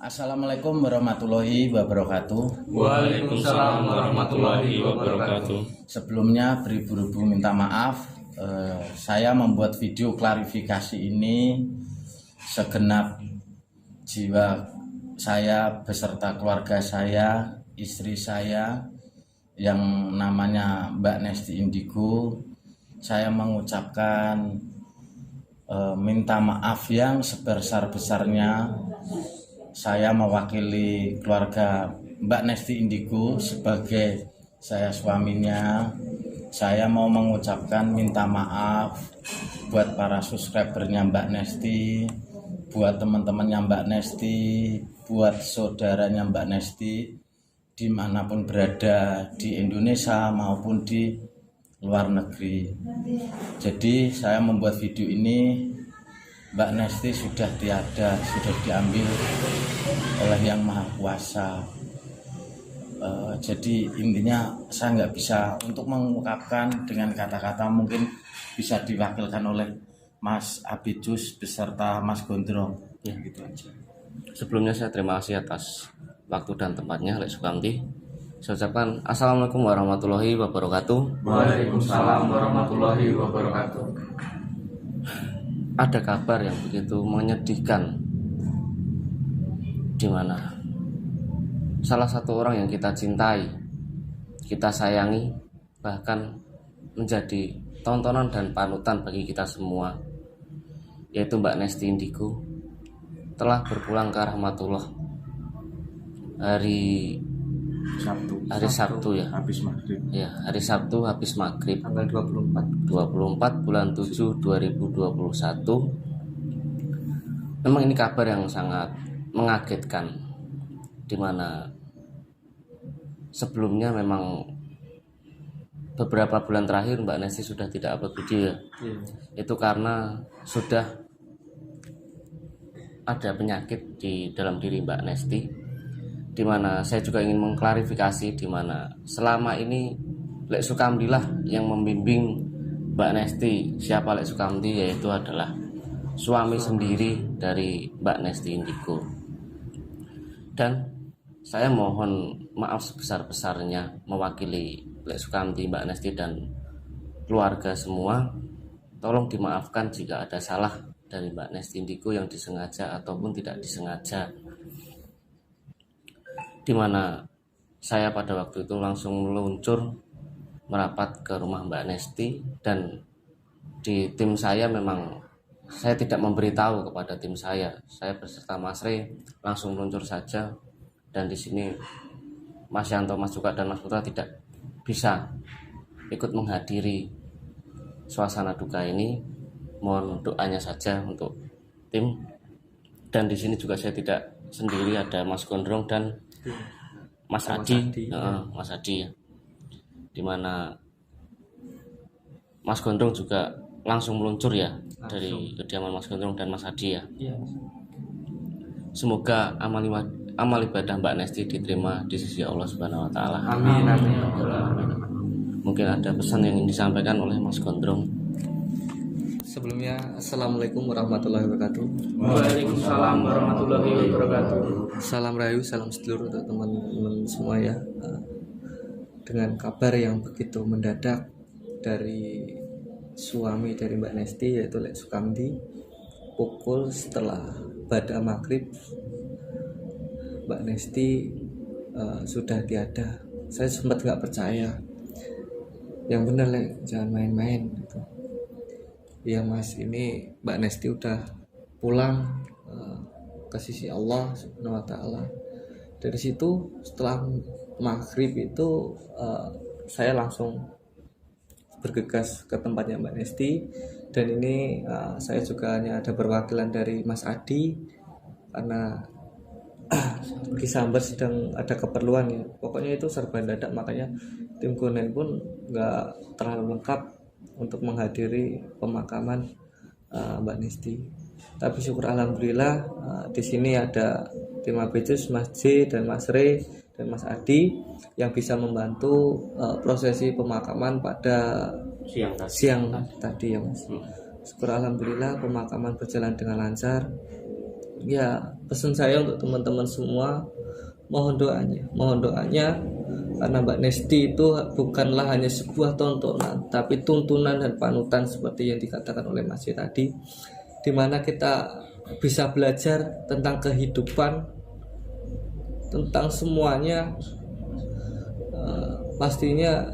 Assalamualaikum warahmatullahi wabarakatuh. Waalaikumsalam warahmatullahi wabarakatuh. Sebelumnya beribu-ribu minta maaf. Saya membuat video klarifikasi ini segenap jiwa saya beserta keluarga saya, istri saya yang namanya Mbak Nesti Indigo. Saya mengucapkan minta maaf yang sebesar-besarnya. Saya mewakili keluarga Mbak Nesti Indigo sebagai saya suaminya. Saya mau mengucapkan minta maaf buat para subscribernya Mbak Nesti, buat teman-temannya Mbak Nesti, buat saudaranya Mbak Nesti dimanapun berada di Indonesia maupun di luar negeri. Jadi saya membuat video ini, Mbak Nesti sudah tiada, sudah diambil oleh Yang Maha Kuasa. Jadi intinya saya nggak bisa untuk mengungkapkan dengan kata-kata, mungkin bisa diwakilkan oleh Mas Abidus beserta Mas Gondrong. Ya gitu aja. Sebelumnya saya terima kasih atas waktu dan tempatnya Lek Sukamti. Saya ucapkan Assalamualaikum warahmatullahi wabarakatuh. Waalaikumsalam warahmatullahi wabarakatuh. Ada kabar yang begitu menyedihkan, di mana salah satu orang yang kita cintai, kita sayangi, bahkan menjadi tontonan dan panutan bagi kita semua, yaitu Mbak Nesti Indigo, telah berpulang ke rahmatullah hari Sabtu ya. Habis maghrib. Ya, hari Sabtu habis maghrib Tanggal 24 bulan 7 2021. Memang ini kabar yang sangat mengagetkan, dimana sebelumnya memang beberapa bulan terakhir Mbak Nesti sudah tidak upload video ya. Itu karena sudah ada penyakit di dalam diri Mbak Nesti, dimana saya juga ingin mengklarifikasi, dimana selama ini Lek Sukamti lah yang membimbing Mbak Nesti. Siapa Lek Sukamti? Yaitu adalah suami sendiri dari Mbak Nesti Indigo. Dan saya mohon maaf sebesar-besarnya mewakili Lek Sukamti, Mbak Nesti dan keluarga semua. Tolong dimaafkan jika ada salah dari Mbak Nesti Indigo yang disengaja ataupun tidak disengaja, dimana saya pada waktu itu langsung meluncur merapat ke rumah Mbak Nesti, dan di tim saya memang saya tidak memberitahu kepada tim saya beserta Mas Rey langsung meluncur saja, dan di sini Mas Yanto, Mas Juga dan Mas Putra tidak bisa ikut menghadiri suasana duka ini. Mohon doanya saja untuk tim, dan di sini juga saya tidak sendiri, ada Mas Gondrong dan Mas Adi. Mas Adi ya. Dimana Mas Gondrong juga langsung meluncur ya dari kediaman Mas Gondrong dan Mas Adi ya. Semoga amal ibadah Mbak Nesti diterima di sisi Allah Subhanahu wa taala. Amin. Mungkin ada pesan yang ingin disampaikan oleh Mas Gondrong. Sebelumnya, Assalamualaikum warahmatullahi wabarakatuh. Waalaikumsalam warahmatullahi wabarakatuh. Salam rayu, salam sedulur untuk teman-teman semua ya. Dengan kabar yang begitu mendadak dari suami dari Mbak Nesti, yaitu Lek Sukamti, pukul setelah pada maghrib, Mbak Nesti sudah tiada. Saya sempat nggak percaya. Yang benar Lek, jangan main-main gitu. Ya Mas, ini Mbak Nesti udah pulang ke sisi Allah Subhanahu wa taala. Dari situ setelah maghrib itu saya langsung bergegas ke tempatnya Mbak Nesti, dan ini saya juga hanya ada perwakilan dari Mas Adi karena Ki Sambar sedang ada keperluan ya. Pokoknya itu serba dadak, makanya tim Kunen pun nggak terlalu lengkap untuk menghadiri pemakaman Mbak Nesti. Tapi syukur alhamdulillah di sini ada tim Abidus, Mas J dan Mas Rey dan Mas Adi yang bisa membantu prosesi pemakaman pada siang tadi ya Mas. Syukur alhamdulillah pemakaman berjalan dengan lancar. Ya, pesan saya untuk teman-teman semua, mohon doanya karena Mbak Nesti itu bukanlah hanya sebuah tontonan, tapi tuntunan dan panutan seperti yang dikatakan oleh Mas Y tadi, di mana kita bisa belajar tentang kehidupan, tentang semuanya. Pastinya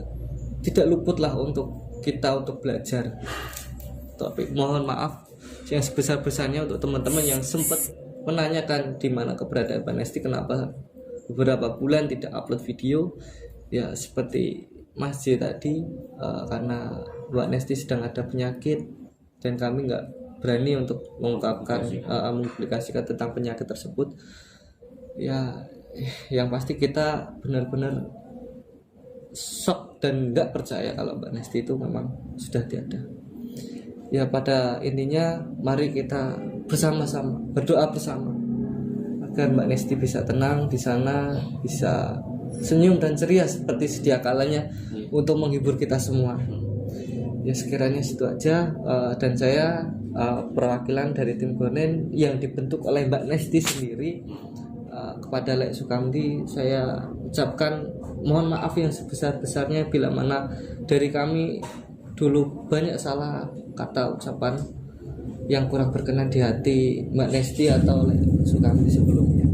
tidak luputlah untuk kita untuk belajar. Tapi mohon maaf yang sebesar-besarnya untuk teman-teman yang sempat menanyakan di mana keberadaan Mbak Nesti, kenapa beberapa bulan tidak upload video. Ya seperti Mas J tadi, karena Mbak Nesti sedang ada penyakit dan kami nggak berani untuk mengungkapkan, mempublikasikan tentang penyakit tersebut. Ya yang pasti kita benar-benar shock dan nggak percaya kalau Mbak Nesti itu memang sudah tiada. Ya pada intinya mari kita bersama-sama berdoa bersama agar Mbak Nesti bisa tenang di sana, bisa senyum dan ceria seperti sedia kalanya untuk menghibur kita semua. Ya sekiranya situ aja, dan saya perwakilan dari tim Gonen yang dibentuk oleh Mbak Nesti sendiri, kepada Lek Sukamti saya ucapkan mohon maaf yang sebesar-besarnya bila mana dari kami dulu banyak salah kata ucapan yang kurang berkenan di hati Mbak Nesti atau Lek Sukamti sebelumnya.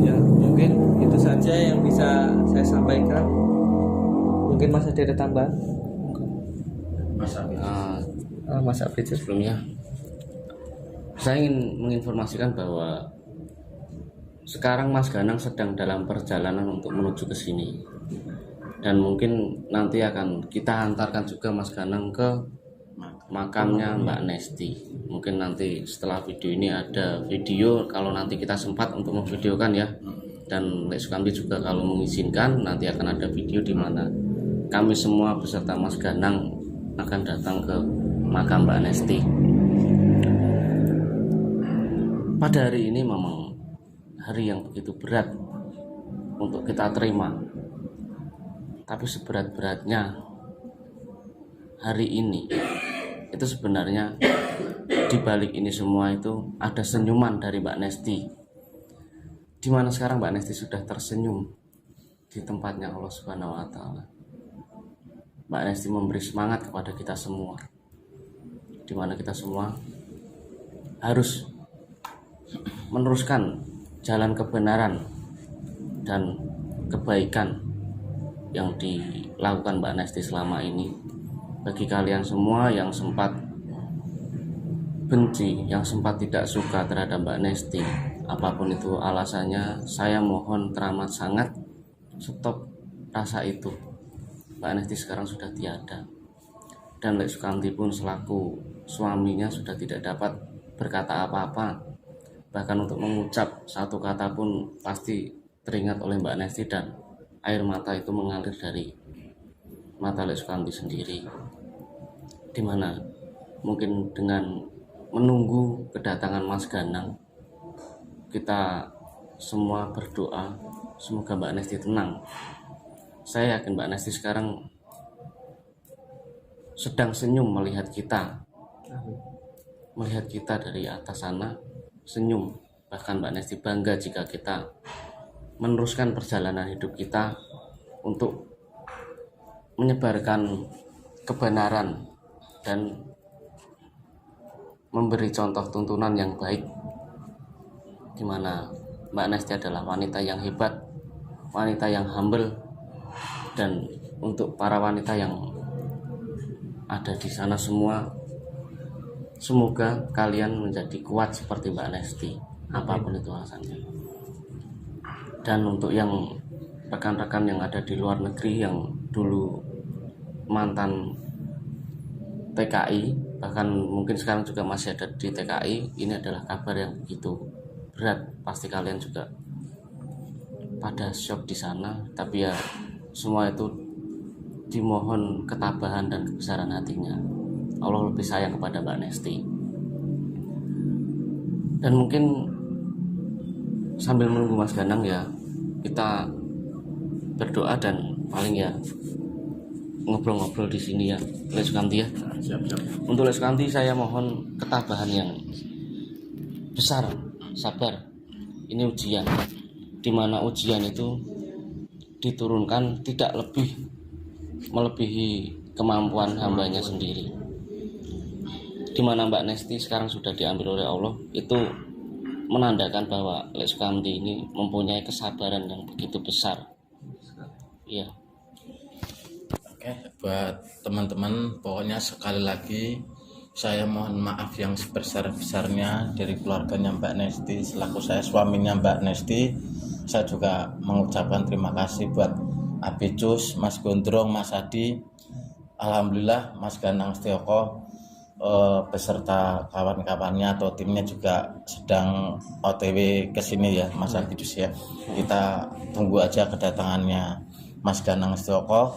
Ya mungkin itu saja yang bisa saya sampaikan. Mungkin Mas ada tambahan? Mas Abid. Sebelumnya saya ingin menginformasikan bahwa sekarang Mas Ganang sedang dalam perjalanan untuk menuju ke sini, dan mungkin nanti akan kita antarkan juga Mas Ganang ke makamnya Mbak Nesti. Mungkin nanti setelah video ini ada video, kalau nanti kita sempat untuk memvideokan ya, dan Lek Sukamti juga kalau mengizinkan nanti akan ada video di mana kami semua beserta Mas Ganang akan datang ke makam Mbak Nesti. Pada hari ini memang hari yang begitu berat untuk kita terima, tapi seberat-beratnya hari ini itu sebenarnya di balik ini semua itu ada senyuman dari Mbak Nesti, di mana sekarang Mbak Nesti sudah tersenyum di tempatnya Allah Subhanahu wa Ta'ala. Mbak Nesti memberi semangat kepada kita semua, di mana kita semua harus meneruskan jalan kebenaran dan kebaikan yang dilakukan Mbak Nesti selama ini. Bagi kalian semua yang sempat benci, yang sempat tidak suka terhadap Mbak Nesti, apapun itu alasannya, saya mohon teramat sangat stop rasa itu. Mbak Nesti sekarang sudah tiada, dan Lek Sukamti pun selaku suaminya sudah tidak dapat berkata apa-apa. Bahkan untuk mengucap satu kata pun pasti teringat oleh Mbak Nesti, dan air mata itu mengalir dari mata Lek Sukamti sendiri, dimana mungkin dengan menunggu kedatangan Mas Ganang, kita semua berdoa semoga Mbak Nesti tenang. Saya yakin Mbak Nesti sekarang sedang senyum melihat kita, dari atas sana, senyum. Bahkan Mbak Nesti bangga jika kita meneruskan perjalanan hidup kita untuk menyebarkan kebenaran dan memberi contoh tuntunan yang baik, di mana Mbak Nesti adalah wanita yang hebat, wanita yang humble. Dan untuk para wanita yang ada di sana semua, semoga kalian menjadi kuat seperti Mbak Nesti, apapun itu alasannya. Dan untuk yang rekan-rekan yang ada di luar negeri yang dulu mantan TKI, bahkan mungkin sekarang juga masih ada di TKI, ini adalah kabar yang begitu berat. Pasti kalian juga pada shock di sana, tapi ya semua itu dimohon ketabahan dan kebesaran hatinya. Allah lebih sayang kepada Mbak Nesti. Dan mungkin sambil menunggu Mas Ganang ya, kita berdoa dan paling ya ngobrol-ngobrol di sini ya, Lek Sukamti ya. Siap. Untuk Lek Sukamti saya mohon ketabahan yang besar, sabar. Ini ujian, dimana ujian itu diturunkan tidak melebihi kemampuan hambanya sendiri. Dimana Mbak Nesti sekarang sudah diambil oleh Allah, itu menandakan bahwa Lek Sukamti ini mempunyai kesabaran yang begitu besar. Iya. Oke, buat teman-teman, pokoknya sekali lagi saya mohon maaf yang sebesar-besarnya dari keluarganya Mbak Nesti, selaku saya suaminya Mbak Nesti. Saya juga mengucapkan terima kasih buat Abicus, Mas Gondrong, Mas Adi. Alhamdulillah Mas Ganang Setioko beserta kawan-kawannya atau timnya juga sedang OTW ke sini ya Mas Abicus ya. Kita tunggu aja kedatangannya Mas Ganang Setioko.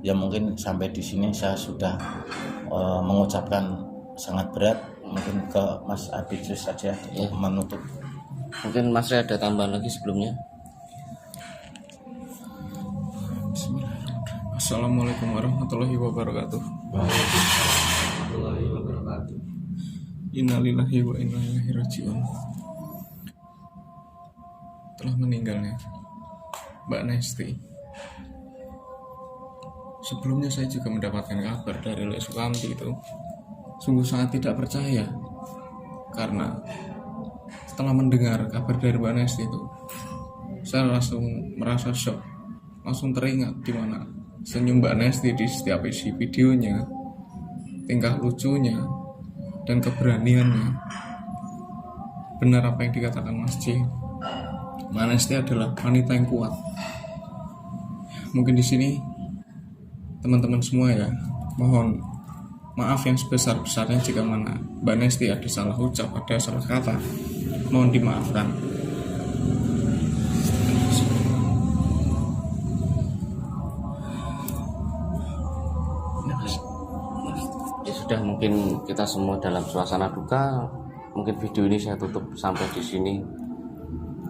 Ya mungkin sampai di sini saya sudah mengucapkan sangat berat. Mungkin ke Mas Abicus saja untuk menutup. Mungkin Mas Ray ada tambahan lagi sebelumnya. Assalamualaikum warahmatullahi wabarakatuh. Innalillahi wa inna ilaihi raji'un. Telah meninggalnya Mbak Nesti. Sebelumnya saya juga mendapatkan kabar dari Lek Sukamti itu sungguh sangat tidak percaya, karena setelah mendengar kabar dari Mbak Nesti itu saya langsung merasa shock, langsung teringat di mana senyum Mbak Nesti di setiap isi videonya, tingkah lucunya, dan keberaniannya. Benar apa yang dikatakan Mas C, Mbak Nesti adalah wanita yang kuat. Mungkin di sini teman-teman semua ya, mohon maaf yang sebesar-besarnya jika mana Mbak Nesti ada salah ucap, ada salah kata, mohon dimaafkan. Ya sudah, mungkin kita semua dalam suasana duka. Mungkin video ini saya tutup sampai di sini.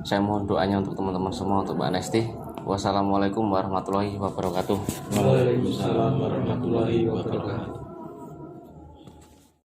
Saya mohon doanya untuk teman-teman semua, untuk Mbak Nesti. Wassalamualaikum warahmatullahi wabarakatuh. Waalaikumsalam warahmatullahi wabarakatuh.